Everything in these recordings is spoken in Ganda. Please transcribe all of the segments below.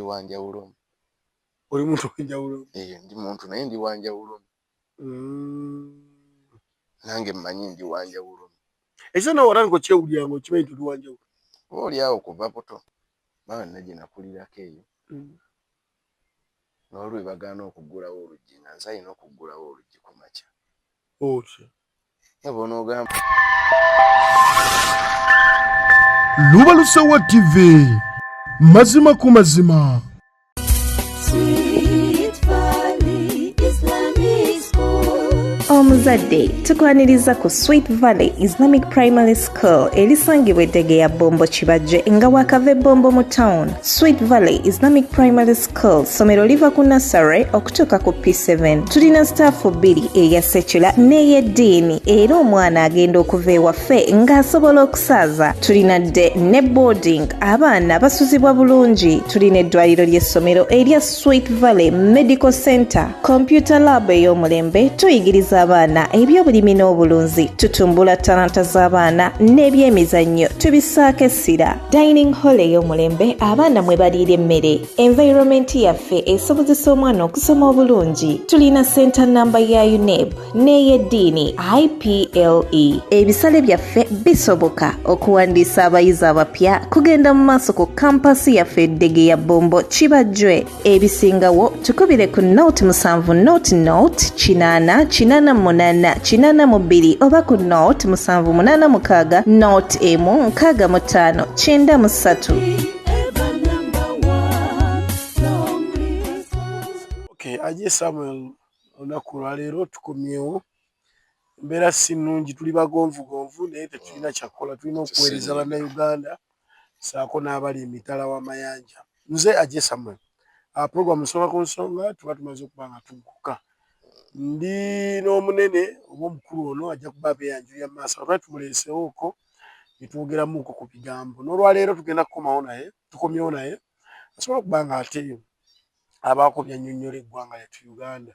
wanjawulo. Oli muntu wanjawulo? Ndi muntu naye ndi wanjawulo. Nange mmanyi ndi wanjawulo. Ekyo nawe wataniko kyewulira ng'okimanyi nti oli wanjawulo? Oolyawo kuva buto mama nagye nakulirako eyo. N'olwe bagaana okuggulawo oluggi nga nze alina okuggulawo oluggi ku makya. Otyo. Aba onoogamba. Luba Lusawa TV. Mazima ku mazima. Omuzadde tukwaniriza ku Sweet Valley Islamic Primary School erisangibwa Eddegeya Bombo Kibajje nga wakava Bombo mu town. Sweet Valley Islamic Primary School somero liva ku nursery okutuuka ku P7. Tulina staffu 2 eya secular n'ey'eddiini era omwana agenda okuva ewaffe ng'asobola okusaaza. Tulina dde ne boarding abaana basuzibwa bulungi. Tulina eddwaliro ly'essomero erya Sweet Valley Medical Center, computer lab ey'omulembe, tuyigiriza abaana ebyobulimi n'obulunzi, tutumbula talanta z'abaana n'ebyemizannyo tubisaako essira. Dining hall ey'omulembe abaana mwe baliira emmere. Environment yaffe esobozesa omwana okusoma obulungi. Tulina center namba ya UNEB n'ey'eddiini IPLE. Ebisale byaffe bisoboka okuwandiisa abayizi abapya kugenda mu maaso ku kampasi yaffe Eddegeya Bombo Kibajje. Ebisingawo tukubire ku note 7 note 888 oba ku note 786 note 16593. Okay, aje Samuel olunaku lwaleero tukomyewo. Mbeera si nnungi, tuli bagonvugonvu naye tetulina kyakola, tulina okuweereza bannayuganda saako n'abali emitala w'amayanja. Nze aje Samuel. Program nsonga ku nsonga tuba tumaze okuba nga tugguka. Ndi n'omunene oba omukulu ono ajja kuba abeeyanjulira mu maaso. Twali tumuleesewooko ne twogeramuuko ku bigambo. N'olwaleero tugenda tukomyewo naye asobola okuba nga ate abaako by'annyonnyola eggwanga lyattu Uganda.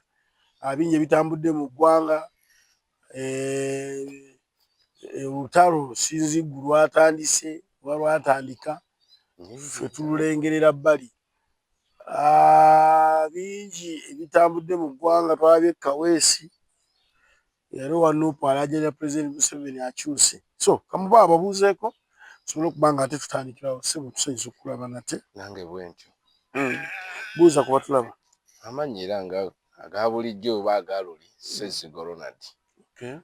Bingi ebitambudde mu ggwanga, olutalo Sinziggu lwatandise oba lwatandika, ffe tululengerera bbali. Bingi ebitambudde mu ggwanga, twalabye Kaweesi yali wa Nuupu alajjanya Pulezidenti Museveni akyuse. So kamuba ababuuzeeko tusobole okuba nga ate tutandikirawo. Ssebo tusanyusa okulaba nate. Nange bwentyo. Buuza kuba tulaba. Amanyi era nga aga bulijjo oba aga luli Ssezigo Ronald. Okay.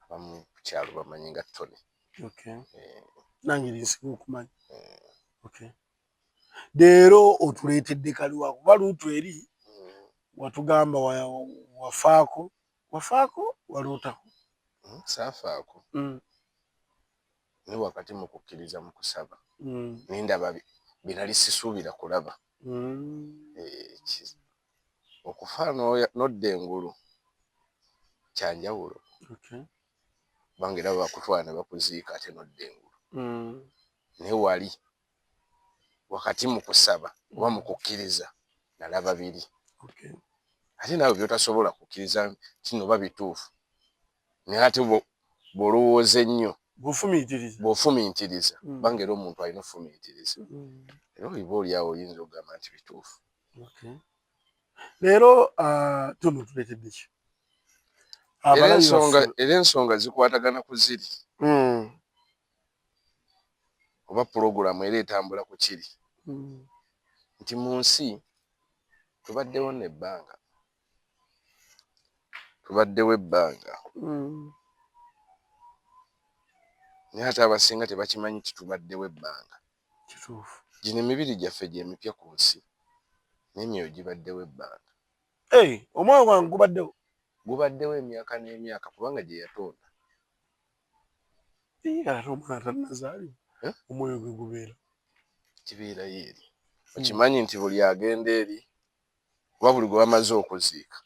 Abamu ku kyalo bamanyi nga Tony. Okay. Nange linsiga okumanyi. Okay. Leero otuleetedde kaliwa kuba luutu eri watugamba wafaako walootako. Saafaako. Ni wakati mu kukkiriza mu kusaba. Nindaba binali sisuubira kulaba. Okufa n'odda engulu kyanjawulo. Okay. Bange era bakutwala ne bakuziika ate n'odda engulu. Naye wali wakati mu kusaba oba mu kukkiriza nalaba biri. Okay. Ate naawe by'otasobola kukkiriza kino oba bituufu. Naye ate bw'olowooza ennyo bw'ofumiitiriza bange era omuntu alina ofumiitiriza. Era oliba oliawo oyinza okugamba nti bituufu. Leero tuno tuleetedde ki? Era ensonga zikwatagana ku ziri. Oba pulogulaamu era etambula ku kiri. Nti mu nsi tubaddewo n'ebbanga. Naye ate abasinga tebakimanyi kitubaddewo ebbanga. Kituufu. Gino emibiri gyaffe gy'emipya ku nsi. N'emyoyo gibaddewo ebbanga. Omwoyo gwange gubaddewo. Gubaddewo emyaka n'emyaka kubanga gye yatonda. Ate omwana tannazaalibwa. Omwoyo gwe gubeera. Kibeerayo eri. Okimanyi nti buli agenda eri oba buli gwe bamaze okuziika.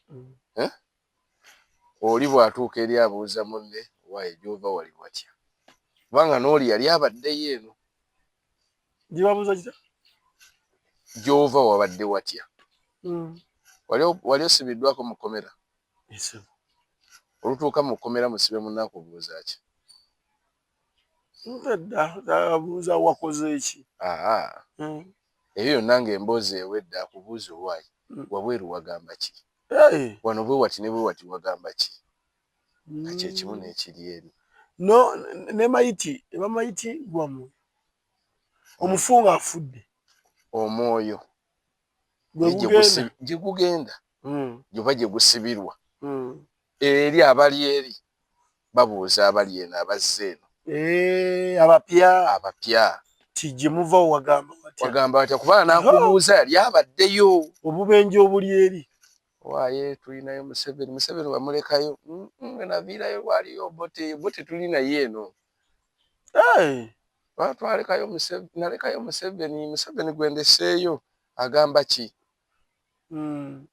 Oli bw'atuuka eri abuuza munne waaye gy'ova wali watya. Kubanga n'oli yali abaddeyo eno. Gyebabuuza kitya? Gy'ova wabadde watya. Wali osibiddwako mu kkomera? Olutuuka mu kkomera musibe munnakubuuza ki? Nedda, abuuza wakoze ki? Ebyo nange emboozi ewedda akubuuza owaayi wabweru wagamba ki wano bwe wati ne bwe wati wagamba ki kati ekimu n'ekiri eri no ne mayiti eba mayiti gwamu omufunga afudde omwoyo gye gugenda gyoba gye gusibirwa eri abali eri babuuza abali eno abazze eno abapya tijje muva wagamba watya kubanga nakubuuza yali abaddeyo obubenje obuli eri waaye tulinayo Museveni bamulekayo naviirayo waliyo bote tulinayo eno nalekayo Museveni gwendeseeyo agamba ki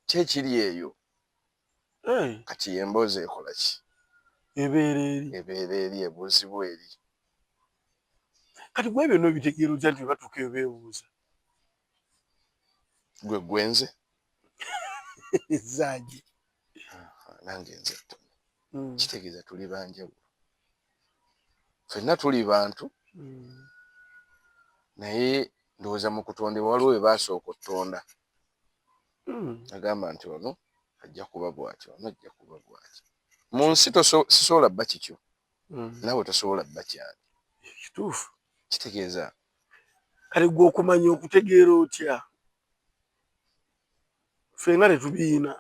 kyekiri eyo kati emboozi ekola ki ebeera eri ebuuzibwa eri kati gwe byonna obitegeera otya nti batuuka eyo beebuuza gwe gwenze ezaaje nange nze ttono kitegeeza tuli banjawulo ffenna tuli bantu naye ndowooza mu kutondebwa waliwo we baasooka otutonda agamba nti ono ajja kuba bw'ati ono ajja kuba bw'ati mu nsi sisobola bba kikyo naawe tosobola bba kyani kituufu kitegeeza kale gwe okumanya okutegeera otya ffenna tetubiina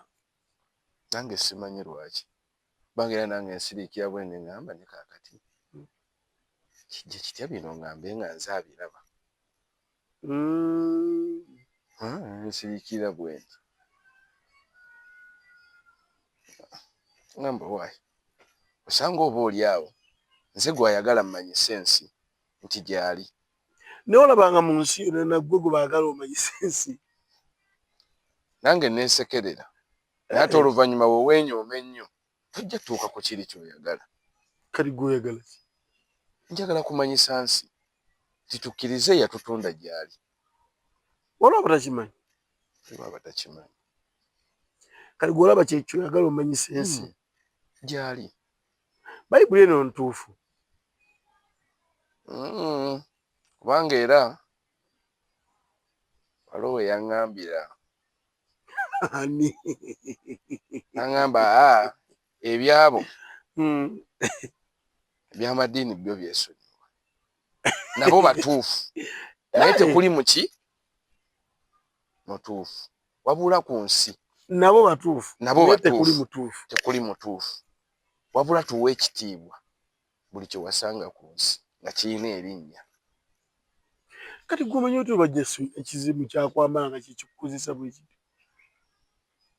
nange simanyi lwaki bange era nange nsiriikira bwenge ngamba ne kaakati kijja kitya bino ngambe nga nze abiraba nsiriikira bwenge ngamba waayi osanga oba oli awo nze gwayagala mmanyisa ensi nti gyali naye olabanga mu nsi yo naggwe gwe baagala omanyisa ensi nange nensekerera naye ate oluvannyuma wewenyooma ennyo tojja tuuka ku kiri kyoyagala kati gweoyagala ki njagala kumanyisa nsi titukkirize yatutunda gyali olaba takimanyi olaba takimanyi kati gweolaba kyekyoyagala omanyisa ensi gyali bayibuli eno ntuufu kubanga era waliwo we yaŋŋambira ani aŋŋamba ebyabo ebyamadiini byo byesonyiwa nabo batuufu naye tekuli muki mutuufu wabula ku nsi nabo batuufu nabo tekuli mutuufu wabula tuwa ekitiibwa buli kye wasanga ku nsi nga kirina erinnya kati gwomanyi oti obajja ekizibu kyakwambala nga kyekikukozesa bwe kiti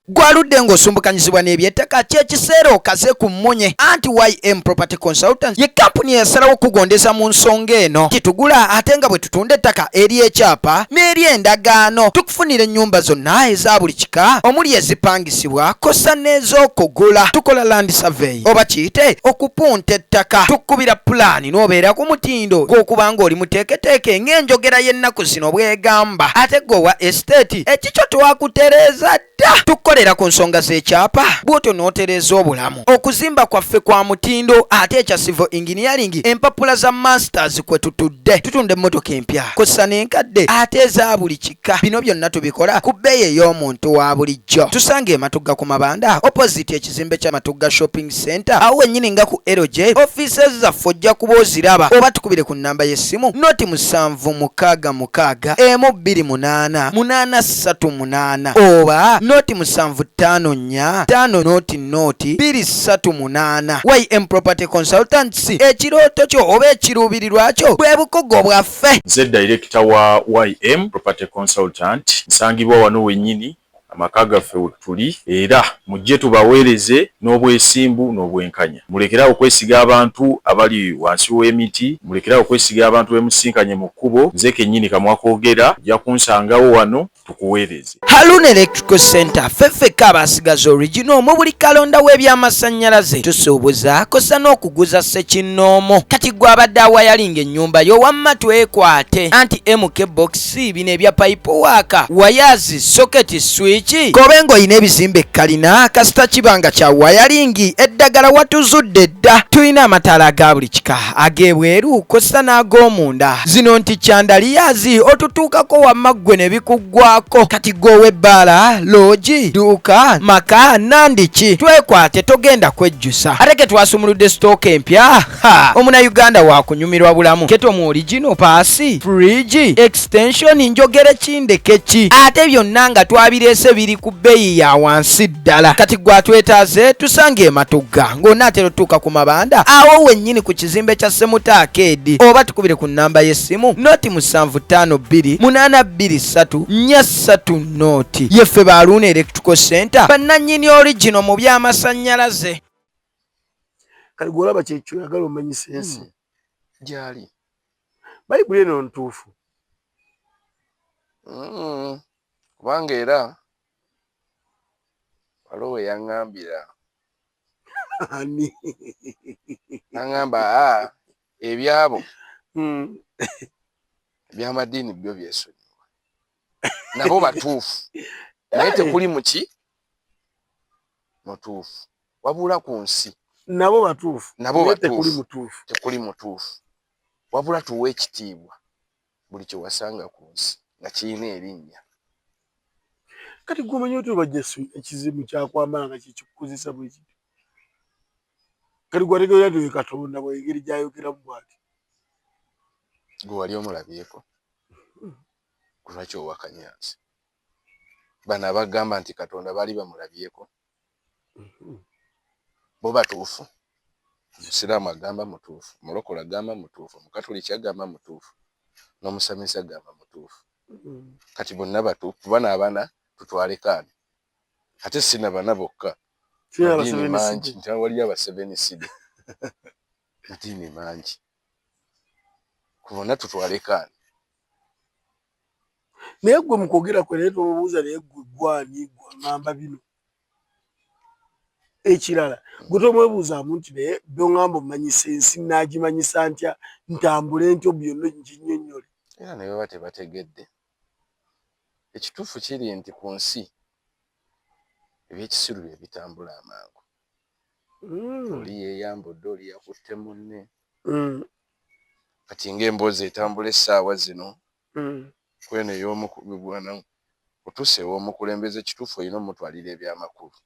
gwaludde ng'osumbukanyizibwa n'ebyettaka kyekiseera okaze ku mmunye anti YM Property Consultants ye kampuni yasalawo okugondeza mu nsonga eno kitugula ate nga bwe tutunda ettaka eri ekyapa n'eri endagaano tukufunira ennyumba zonna eza buli kika omuli ezipangisibwa kosa n'ez'okugula tukola land survey oba kiyite okupunta ettaka tukubira pulaani n'obeera ku mutindo gw'okuba ng'oli muteeketeeke ng'enjogera y'ennaku zino bw'egamba ate gweowa estate ekikyo twakutereeza dda tukolera ku nsonga z'ekyapa bw'otyo n'otereeza obulamu okuzimba kwaffe kwa mutindo ate ekya civil engineering empapula za masters kwe tutunda emmotoka empya kosa n'enkadde ate eza buli kika bino byonna tubikola ku bbeeyi ey'omuntu wa bulijjo tusanga ematugga ku mabanda opposite ekizimbe ky'amatugga shopping center awo wennyini nga ku LJ offices zaffe ojja kuba oziraba oba tukubire ku nnamba y'essimu noti 7666 128 838 oba noti 754 5 238 YM Property Consultants ekirooto kyo oba ekiruubirirwa kyo bwe bukogo bwaffe. Nze director wa YM Property Consultant nsangibwa wano wennyini amaka gaffe tuli era mujje tubaweereze n'obwesimbu n'obwenkanya. Mulekerawo okwesiga abantu abali wansi w'emiti, mulekerawo okwesiga abantu bemusinkanye mu kkubo. Nze kennyini kamwakoogera ojja kunsangawo wano tukuweereze. Haruna Electrical Center ffeffeka abasigaza original mu buli kalonda w'ebyamasannyalaze tusuubuza kosa n'okuguza ssekinnoomo kati gwe abadde awayalinga ennyumba yo wamma twekwate anti MK box bino ebya pipe waaka wayazi socket switch kobengo ine ebizimbe kalina kasita kibanga kya wayalingi eddagala watuzudde dda tulina amataala ga buli kika ag'ebweru kosa n'ag'omunda. Zino nti chandaliyazi otutuukako wamma ggwe ne bikuggwako. Kati gw'ow'ebbaala, loogi, duuka, maka, nandiki, twekwate togenda kwejjusa. Ate ke twasumuludde sitooka empya, omunayuganda wa kunyumirwa bulamu. Ketomu original, paasi, fridge, extension, njogere kindeke ki. Ate byonna nga twabireese biri ku bbeeyi ya wansi ddala. Kati gwatwetaaze tusange ematugga ng'onaatera otuuka ku mabanda awo wennyini ku kizimbe kya Semuta Arcade, oba tukubire ku nnamba y'essimu noti 752823 noti. Yeffe Baaluuna Electrical Center, bannannyini original mu by'amasannyalaze. Kali gwolaba kyekyo yagala omanyisa ensi gyali bayibuli eno ntuufu. kubanga era waliwo we yaŋŋambira ani aŋŋamba ebyabo eby'amadiini byo byesonyiwa nabo batuufu naye tekuli muki mutuufu wabula ku nsi nabo batuufu tekuli mutuufu wabula tuwa ekitiibwa buli kye wasanga ku nsi nga kirina erinnya. Kati gw'omanyi oti bajja ekizibu kyakwambala nga kikikukozesa bwe kiti. Kati gwategeera nti Katonda bw'engeri gy'ayogeramu bw'ati. Gwe wali omulabyeko? Lwaki owakanya nsi? Bano abagamba nti Katonda baali bamulabyeko? Bo batuufu. Omusiraamu agamba mutuufu, Omulokole agamba mutuufu, Omukatoliki agamba mutuufu, n'Omusamize agamba mutuufu. Kati bonna batuufu, bana abana tutwale kaani. Ate sina bana bokka. Madiini mangi, nti waliyo aba 7 seed. Madiini mangi. Ku bonna tutwale kaani. Naye gwe mu kwogera kwe naye tomubuuza naye gwe gwani gw'aŋŋamba bino. Ekirala gwe tomwebuuzaamu nti naye by'oŋŋamba omanyisa ensi naagimanyisa ntya, ntambule ntyo byonna nginnyonnyole. Era ne baba tebategedde. Ekituufu kiri nti ku nsi ebyekisiru bye bitambula amangu. Oli yeeyambudde, oli yakutte munne. Kati ng'emboozi etambula essaawa zino kweno ey'omukubibwana otuuse ew'omukulembeze ekituufu olina omutwalira ebyamakulu.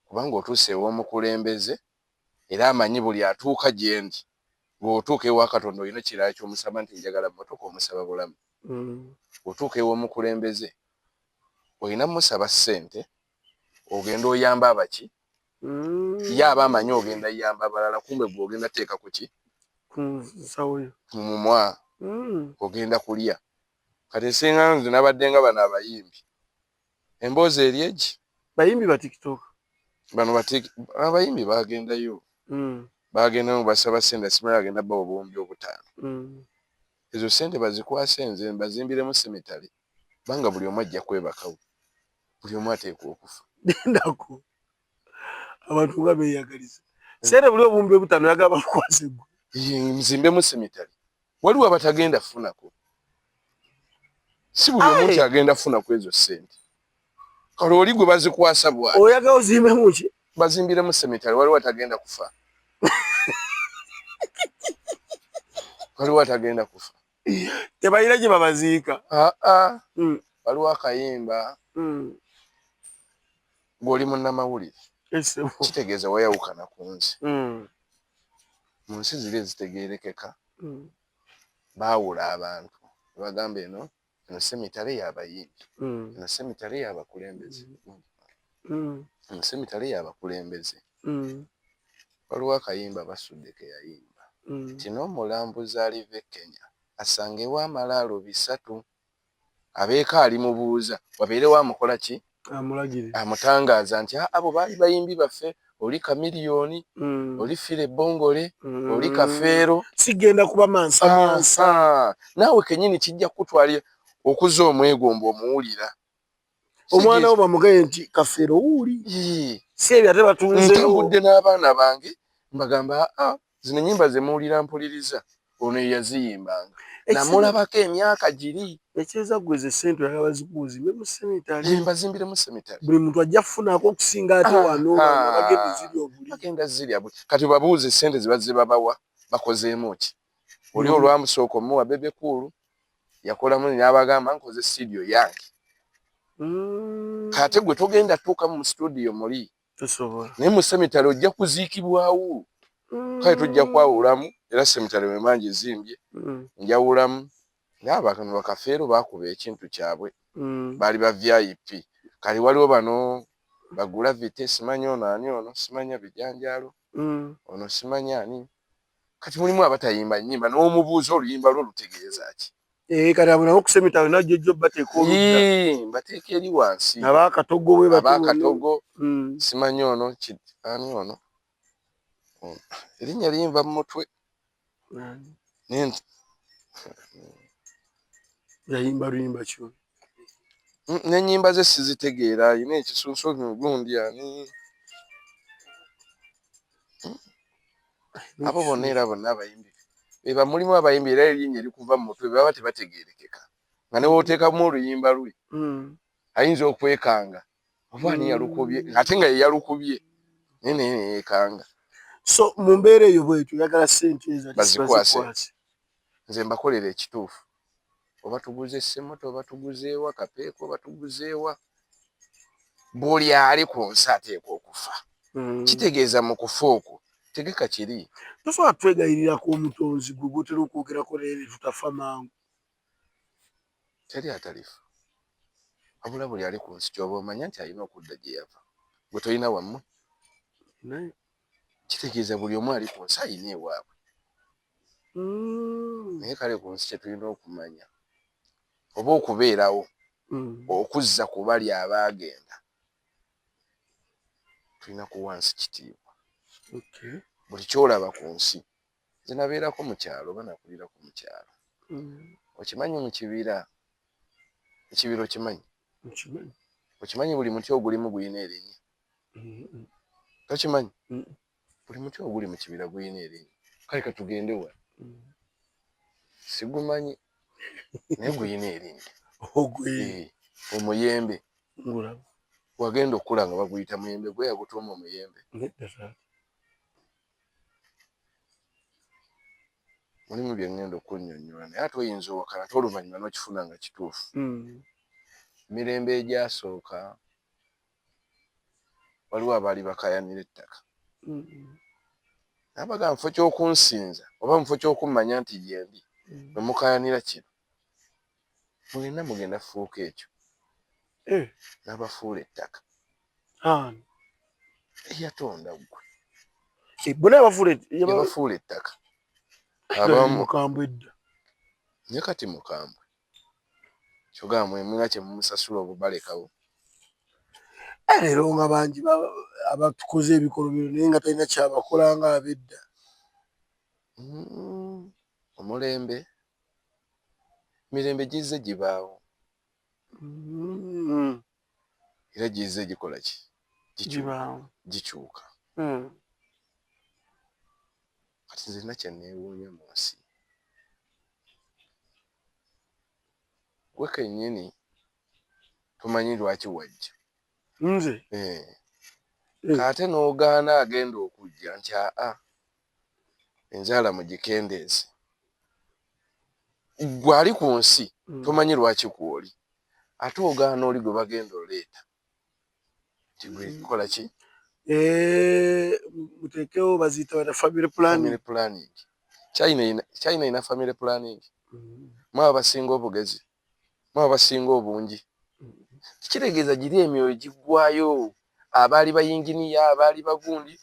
Kubanga otuuse ew'omukulembeze era amanyi buli atuuka gye ndi. Bw'otuuka ewa Katonda olina kirala ky'omusaba nti njagala mmotoka omusaba bulamu. Bw'otuuka ew'omukulembeze olina musaba ssente ogenda oyamba abaki? Ye aba amanyi ogenda yamba abalala kumbe gwe ogenda teeka ku ki? Mu mumwa ogenda kulya. Kati singa nze nabadde nga bano abayimbi. Emboozi eri egi? Bayimbi ba TikTok. Bano abayimbi bagendayo. Bagenda mu basaba ssente simanyi agenda bawa obuwumbi 5. Ezo ssente bazikwase nze bazimbiremu semitale. Banga buli omu ajja kwebakawo. Buli omu ateekwa okufa. Ndako. Abantu nga beeyagaliza. Ssente buli obuwumbi 5 yagaba bakwase gwe. Nzimbemu semitale. Waliwo abatagenda funako. Si buli omu kyagenda funaku ezo ssente. Kale oli gwe bazikwasa bw'ati. Oyagala ozimbemu ki? Bazimbiremu semitale waliwo atagenda kufa. Waliwo atagenda kufa. Tebalina gye babaziika. Waliwo akayimba. Gw'oli munnamawulire. Kitegeeza wayawukana ku nsi. Mu nsi ziri ezitegeerekeka. Baawula abantu. Bagamba eno semitale y'abayimbi. Eno semitale y'abakulembeze. Eno semitale y'abakulembeze. Waliwo akayimba basudde ke yayimba. Tino omulambuzi aliva e Kenya asangewo amalaalo 3. Abeeka alimubuuza wabeere wamukola ki? Amutangaaza nti abo baali bayimbi baffe. Oli Kamiliyoni, oli Fire Bongole, oli Kafeero. Sigenda kuba mansa. Naawe kennyini kijja kutwalira okuza omwegomba omuwulira. Omwana wo bamugaye nti Kafeero wuuli. Si ebyo ate batunzeewo. Ntambudde n'abaana bange mbagamba zino ennyimba ze muwulira mpuliriza ono ye yaziyimbanga. namulabako emyaka giri ekyeza gweze sente oyagala zikuuzimbe mu semitale mbazimbire mu semitale buli muntu ajja kufunako okusinga ate wano bagenda ziri obuli bagenda zirya kati babuuze sente zibazze babawa bakozeemu ki oli olwamusooka omuwa bebe kuulu yakolamu n'abagamba nkoze studio yange kate gwe togenda tuuka mu studio muli tosobola naye mu semitale ojja kuziikibwawo kale tujja kwawulamu era semitale wemangi ezimbye njawulamu naabakano bakafeero baakuba ekintu kyabwe baali ba VIP kali waliwo bano bagula vite simanyi ono ani ono simanya bijanjalo ono simanya ani kati mulimu abatayimba nnyimba n'omubuuza oluyimba lwo lutegeeza ki kati abona okusemitale najjojo bateeka oludda mbateeka eri wansi abakatogo bwe abakatogo simanyi ono ani ono erinnya liyinva mu mutwe yayimba luyimba kyo n'ennyimba ze sizitegeera ayina ekisunsunu gundi ani abo bonna era bonna abayimbi eba mulimu abayimbi era erinnya erikuva mu mutwe baba tebategeerekeka nga ne wooteekamu oluyimba lwe ayinza okwekanga oba ani yalukubye ate nga ye yalukubye naye naye neyeekanga so mu mbeera eyo bwetyo oyagala sente ezo bazikwase nze mbakolera ekituufu oba tuguze essemoto oba tuguzeewa kapeeko oba tuguzeewa buli ali ku nsi ateekwa okufa kitegeeza mu kufa okwo tegeka kiri tosobola twegayirirako omutonzi gwe gwotera okwogerako leero tutafa mangu teri atalifa wabula buli ali ku nsi kyoba omanya nti alina okudda gye yava gwe tolina wammwe kitegeeza buli omu ali ku nsi alina ewaabwe naye kale ku nsi kyetulina okumanya oba okubeerawo okuzza ku bali abaagenda tulina kuwa nsi kitiibwa buli kyolaba ku nsi nze nabeerako mu kyalo oba nakulirako mu kyalo okimanyi mu kibira ekibira okimanyi buli muti ogulimu gulina erinnya tokimanyi buli muti oguli mu kibira gulina erinnya kale katugende wa sigumanyi naye gulina erinnya omuyembe wagenda okula nga baguyita muyembe gwe yagutuuma omuyembe mulimu byengenda okunnyonnyola naye ate oyinza owakala ate oluvannyuma n'okifuna nga kituufu emirembe egyasooka waliwo abaali bakayanira ettaka nabaga mufo ky'okunsinza oba mufo ky'okummanya nti gyendi nemukayanira kino mugenna mugenda fuuka ekyo n'abafuula ettaka eyatonda gwe bona yabafuula ettaka mukambwe edda nye kati mukambwe kyogamba mwemwina kye mumusasula obubalekawo leero nga bangi abatukoze ebikolobero naye nga talina kyabakola nga ab'edda omulembe mirembe gizze gibaawo era gizze gikola ki gikyuka kati nzirina kyenneewuunya mu nsi gwe kennyini tumanyi lwaki wajja nze kaate n'ogaana agenda okujja nti aa enzaala mugikendeeze gwe ali ku nsi tomanyi lwaki kwoli ate ogaana oli gwe bagenda oleeta nti gwe kola ki muteekewo baziyita bata family planning China ina family planning mwaba basinga obugezi mwaba basinga obungi kitegeeza giri emyoyo giggwayo abaali bayinginiya abaali bagundi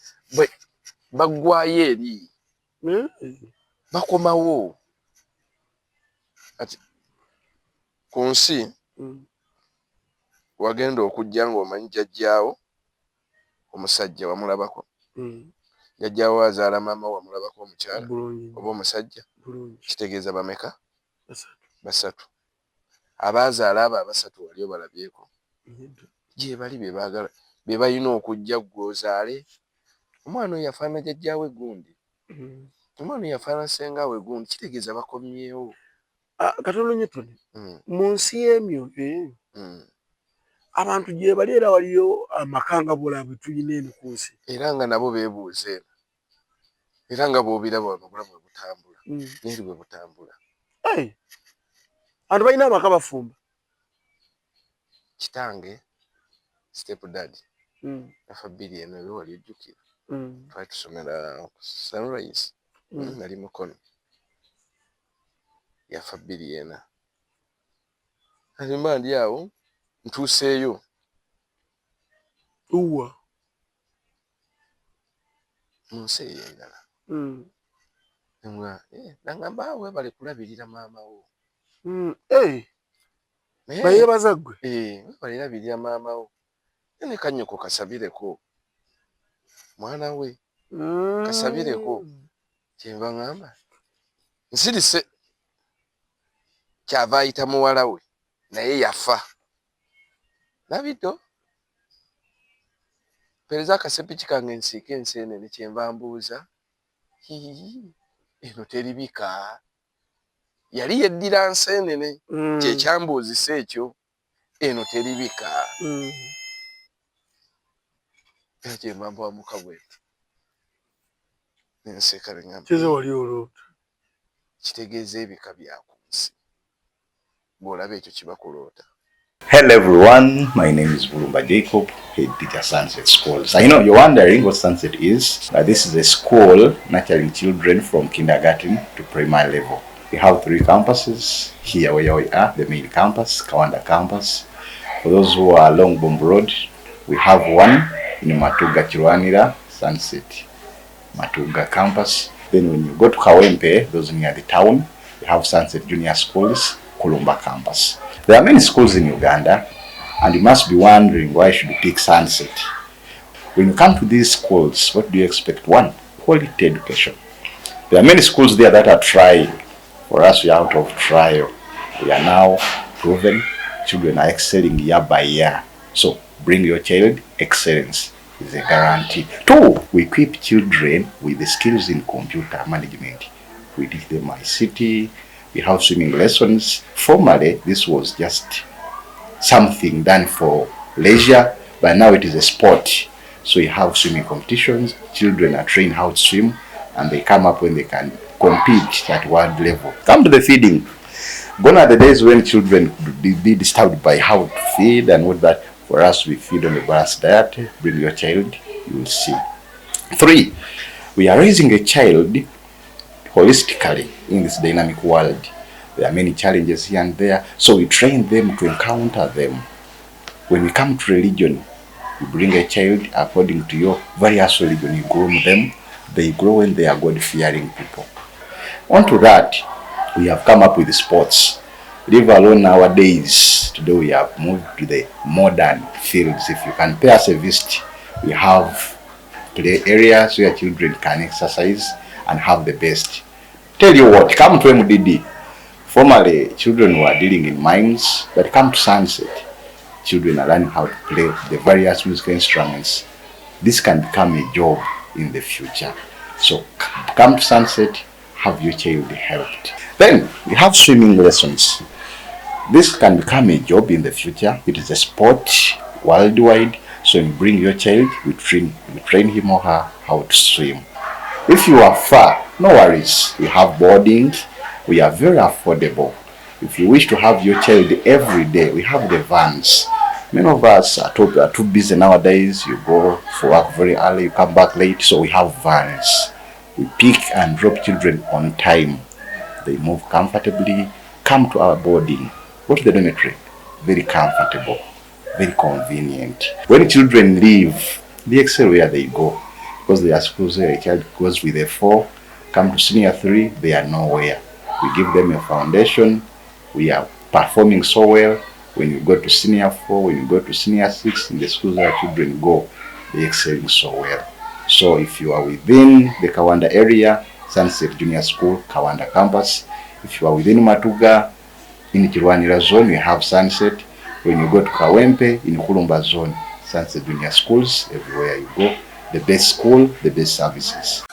baggwayo eri bakomawo ati ku nsi wagenda okujja ng'omanyi jjajjaawo omusajja wamulabako jjajjaawo azaala maama wamulabako omukyala oba omusajja kitegeeza bameka basatu abaazaala abo abasatu wali obalabyeko gye bali bebaagala be balina okujja gwozaale omwana oyo yafaana jjajjaawe gundi omwana oyo yafaana sengaawe gundi kitegeeza bakomyewo Katono Newton. Munsi y'emyo abantu gye bali era waliyo amakanga bulabu tuyina eno ku nsi. Era nga nabo beebuuze era nga bw'obiraba wano obulamu bwe butambula n'eri bwe butambula. Abantu balina amaka bafumba. Kitange step dad yafa bbiri eno eyo wali ojjukira twali tusomera Sunrise nali mukono yafa bbiri ena alimba ndi awo ntuuseeyo uwa mu nsi eyo endala nagamba we bali kulabirira maama wo bayebaza ggwe balirabirira maama wo ne kanyoko kasabireko mwana we kasabireko kyenva ngamba nsirise kyava ayita muwala we naye yafa nabiddo pereza akasepiki kange nsiike enseenene kyenva mbuuza eno teribika yali yeddira nseenene kyekyambuuzisa ekyo eno teribika era kyenva mbawa muka bwetu nenseka neŋŋamba kize wali oloota kitegeeza ebika bya ku nsi bw'olaba ekyo kiba kuloota. Hello everyone, my name is Bulumba Jacob, head teacher Sunset Schools. I know you're wondering what Sunset is. This is a school nurturing children from kindergarten to primary level. We have 3 campuses here where we are, the main campus, Kawanda campus. For those who are along Bomb Road, we have one in Matuga Kirwanira, Sunset Matuga campus. Then when you go to Kawempe, those near the town, we have Sunset Junior Schools, Kulumba campus. There are many schools in Uganda, and you must be wondering why should you pick Sunset. When you come to these schools, what do you expect? One, quality education. There are many schools there that are trying. For us, we are out of trial. We are now proven. Children are excelling year by year. So bring your child. Excellence is a guarantee. 2, we equip children with the skills in computer management. We teach them ICT. We have swimming lessons. Formerly, this was just something done for leisure, but now it is a sport. So you have swimming competitions. Children are trained how to swim, and they come up when they can compete at world level. Come to the feeding. Gone are the days when children could be disturbed by how to feed and what that. For us, we feed on a balanced diet. Bring your child, you will see. 3, we are raising a child holistically in this dynamic world. There are many challenges here and there, so we train them to encounter them. When we come to religion, you bring a child according to your various religion, you groom them, they grow when they are God-fearing people. Onto that, we have come up with sports. Leave alone nowadays, today we have moved to the modern fields. If you can pay us a visit, we have play areas where children can exercise and have the best. Tell you what, come to MDD. Formerly, children were dealing in mines, but come to Sunset. Children are learning how to play the various musical instruments. This can become a job in the future. So come to Sunset, have your child helped. Then we have swimming lessons. This can become a job in the future. It is a sport worldwide. So you bring your child, we train him or her how to swim. If you are far, no worries. We have boarding. We are very affordable. If you wish to have your child every day, we have the vans. Many of us are too busy nowadays. You go for work very early, you come back late. So we have vans. We pick and drop children on time. They move comfortably. Come to our boarding. Go to the dormitory. Very comfortable. Very convenient. When children leave, they excel where they go. Because they are schools where a child goes with a 4, come to senior 3, they are nowhere. We give them a foundation. We are performing so well. When you go to senior 4, when you go to senior 6, in the schools where children go, they are excelling so well. So if you are within the Kawanda area, Sunset Junior School, Kawanda campus. If you are within Matuga, in Kirwanira zone, we have Sunset. When you go to Kawempe, in Kulumba zone, Sunset Junior Schools, everywhere you go. The best school, the best services.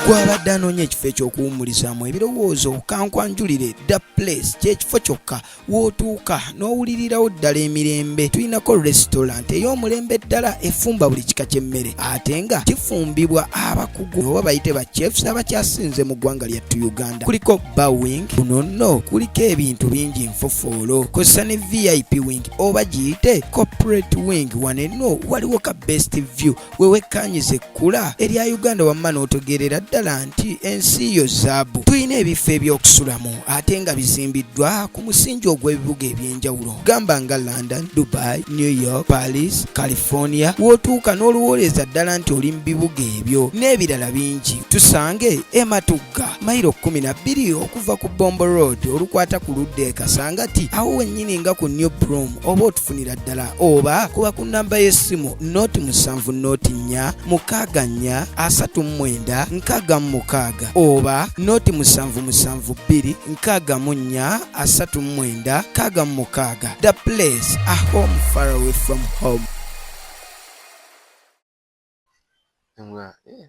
gwabadde anoonya ekifo ekyokuwummulizaamu ebirowoozo kankwanjulire The Place kyekifo kyokka w'otuuka n'owulirirawo ddala emirembe. Tulinako restaurant ey'omulembe ddala efumba buli kika ky'emmere ate nga kifumbibwa abakugu oba bayite ba chefs abakyasinze mu ggwanga lyattu Uganda. Kuliko bar wing, kuno nno kuliko ebintu bingi nfofoolo, kozesa ne VIP wing oba giyite corporate wing. Wano enno waliwo ka best view wewekkaanyiza ekkula erya Uganda wamma n'otegeerera ddala nti ensi yo zaabu. Tulina ebifo eby'okusulamu ate nga bizimbiddwa ku musingi ogw'ebibuga eby'enjawulo gamba nga London, Dubai, New York, Paris, California. W'otuuka n'oluwooleza ddala nti oli mu bibuga ebyo n'ebirala bingi. Tusange Matugga mayiro 12 okuva ku Bombo Road olukwata ku ludda e Kasangati awo wennyini nga ku New Broom, oba otufunira ddala oba kuba ku nnamba y'essimu noti 7 noti 4 6 4 39 oba noti 772 64 39 The Place, a home far away from home.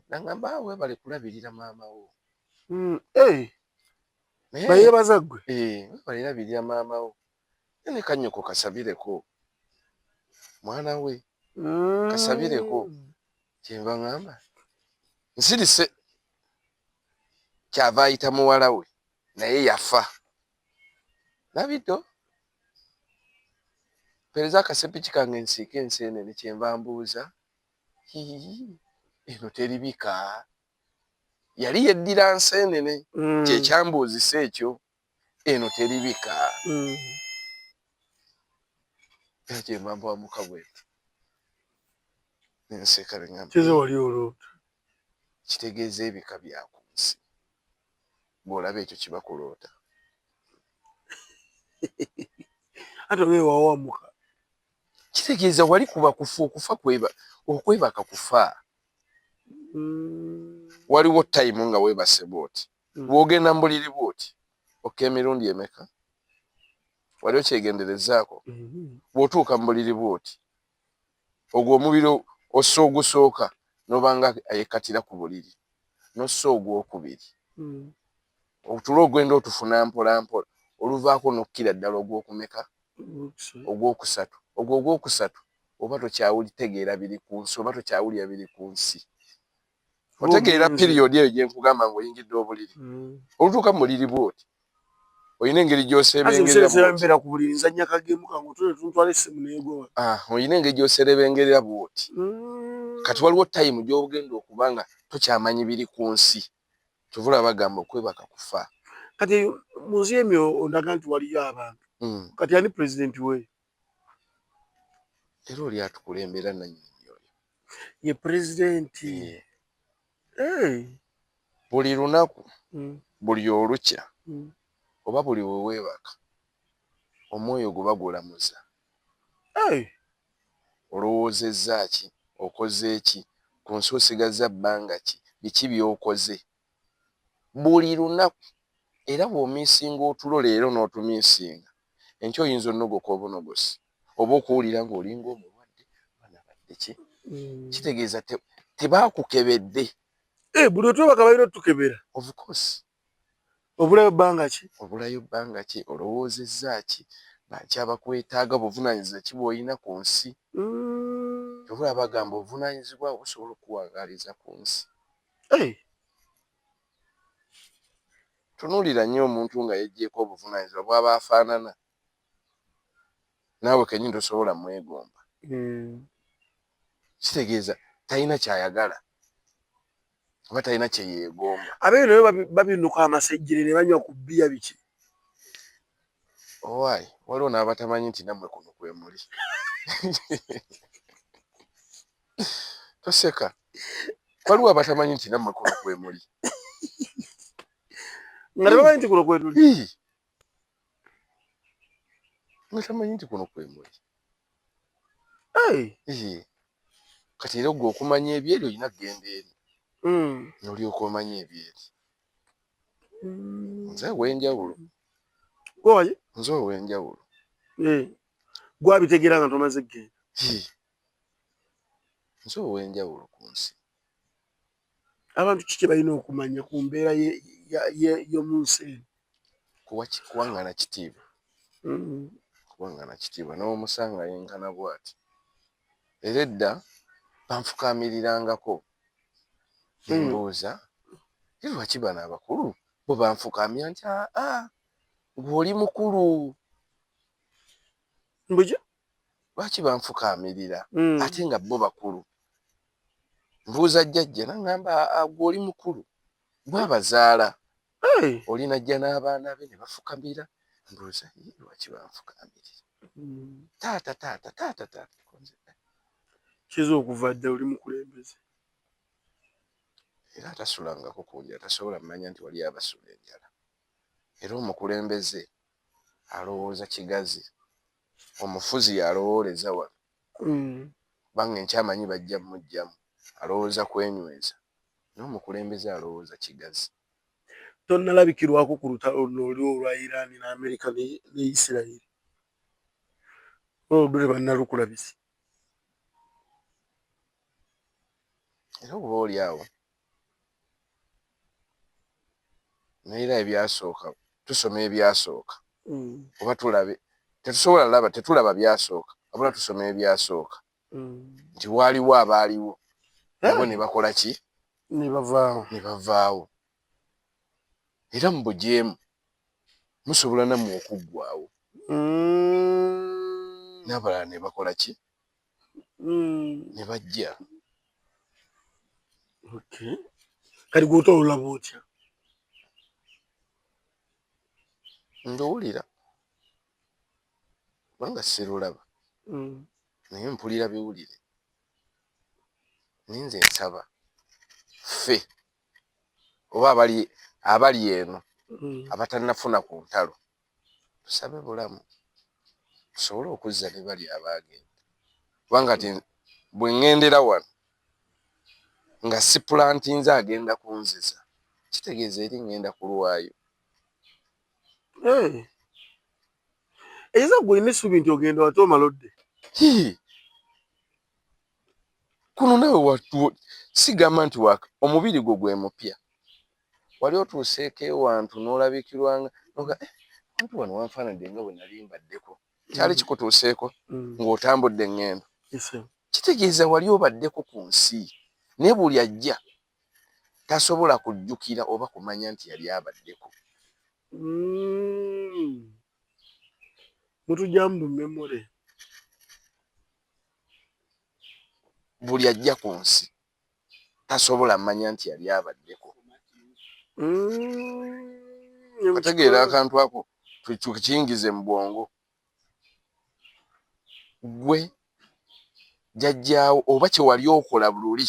Nangamba we bali kulabirira maama wo. Bayebaza ggwe. Bali kulabirira maama wo. Ne kanyoko kasabireko. Mwana we. Kasabireko. Kyemba ngamba. Nsirise kyava ayita muwala we naye yafa. Nabito. Pereza akasepichi kange nsiike enseenene kyemba mbuuza. Eno teribika. Yali yeddira nseenene kyekyambuuzisa ekyo. Eno teribika. Kyemba mbuwa mukabwetu. Nenseka ngamba. Kizo wali oloota. Kitegeeza ebika bya ku nsi. Bw'olaba ekyo kiba kuloota. Ate we wawamuka. Kitegeeza wali kuba kufa okwebaka kufa. Waliwo time nga weebase bw'oti. Bw'ogenda mu buliri bw'oti. Emirundi emeka? Waliwo kyegenderezaako. Bw'otuuka mu buliri bw'oti. Ogwo omubiri ossa ogusooka n'obanga ayekatira ku buliri. N'ossa ogwokubiri. Otulo ogwenda otufuna mpola mpola. Oluvaako n'okkira ddala ogwokumeka? Ogwokusatu. Ogwo ogwokusatu oba tokyawulitegeera biri ku nsi oba tokyawulira biri ku nsi. Otegeera period eyo gye nkugamba ng'oyingidde obuliri. Olutuuka mu buliri bw'oti. Oyina engeri gy'oseebengerera bw'oti. Ku buliri nzannya kagemu kangu tuntwala essimu neegoba. Oyina engeri gy'oseebengerera bw'oti. Kati waliwo time gy'ogenda okuba nga tokyamanyi biri ku nsi. Kyovula bagamba okwebaka kufa. Kati mu nsi emyo ondaga nti waliyo abantu. Kati ani president we? Era oli atukulembera nannyini oyo. Ye president. Buli lunaku, buli olukya, oba buli we weebaka, omwoyo guba gulamuza. Olowoozezza ki? Okoze ki? Ku nsi osigazza bbanga ki? Biki by'okoze? Buli lunaku. Era bw'omiisinga otulo leero n'otumiisinga. Enkya oyinza onnogoka obunogosi. Oba okuwulira ng'olinga omulwadde. Banabadde ki? Kitegeeza tebaakukebedde. Buli otwebaka balina otukebera. Of course. Obulayo bbanga ki? Obulayo bbanga ki? Olowoozezza ki? Baki abakwetaaga buvunaanyizibwa ki bw'olina ku nsi? Kyovula bagamba obuvunaanyizibwa busobola okuwangaaliza ku nsi. Tunuulira nnyo omuntu nga yeggyeko obuvunaanyizibwa bw'aba afaanana. Naawe kennyini tosobola mwegomba. Kitegeeza talina kyayagala. Oba talina kye yeegomba. Abeera nayo babinuka amasejjere ne banywa ku bbiya biki. Owaayi, waliwo n'abatamanyi nti nammwe kuno kwe muli. Toseka. Waliwo abatamanyi nti nammwe kuno kwe muli. Nga tebamanyi nti kuno kwe tuli. Nga tamanyi nti kuno kwe muli. Kati era gwe okumanya ebyeri olina kugenda eri. N'olyoka omanya ebyeri. Nze ow'enjawulo. Gwoye? Nze ow'enjawulo. Gwabitegeera nga tomaze kugenda. Nze ow'enjawulo ku nsi. abantu kiki balina okumanya ku mbeera y'omunsi kuwangana kitiibwa kuwangana kitiibwa n'omusanga yenkana bw'ati era edda banfukaamirirangako embuuza lwaki bano abakulu bo banfukaamya nti ng'oli mukulu mbuja lwaki banfukaamirira ate nga bo bakulu mbuuza jjajja naŋŋamba gw'oli mukulu bwabazaala olina jja n'abaana be ne bafukamira mbuuza lwaki banfukaamirira taata kiza okuva dda oli mukulembeze era atasulangako ku njala tasobola mmanya nti wali abasula enjala era omukulembeze alowooza kigazi omufuzi yalowooleza wano kubanga enkyamanyi bajja mmuggyamu alowooza kwenyweza n'omukulembeze alowooza kigazi tonnalabikirwako ku lutalo luno oli olwa Iran n'Amerika ne Isirayiri olwo tebannalukulabisi era oba oli awo naera ebyasooka tusoma ebyasooka oba tulabe tetusobola laba tetulaba byasooka wabula tusoma ebyasooka nti waaliwo abaaliwo nabo ne bakola ki ne bavaawo era mu bujeemu musobola nammwe okuggwaawo n'abalala ne bakola ki ne bajja kati gwe otolulaba otya ndowulira kubanga sirulaba naye mpulira biwulire ninze nsaba ffe oba abali eno abatannafuna ku ntalo tusabe bulamu tusobole okuzza ne bali abaagenda kubanga ti bwe ŋŋendera wano nga si pulanti nze agenda kunziza kitegeeza eri ŋŋenda kulwayo ekiza gwolina essuubi nti ogenda wate omalodde kuno nawe sigamba nti omubiri gwo gwe mupya wali otuuseeko ewantu n'olabikirwanga anti wano wanfaanadde nga bwe nali mbaddeko kyali kikutuuseeko ng'otambudde eŋŋendo kitegeeza wali obaddeko ku nsi naye buli ajja tasobola kujjukira oba kumanya nti yali abaddeko mutujjamu bumemore buli ajja ku nsi tasobola mmanya nti yali abaddeko kategeera akantu ako tukiyingize mu bwongo gwe jjajjaawo oba kye wali okola bululi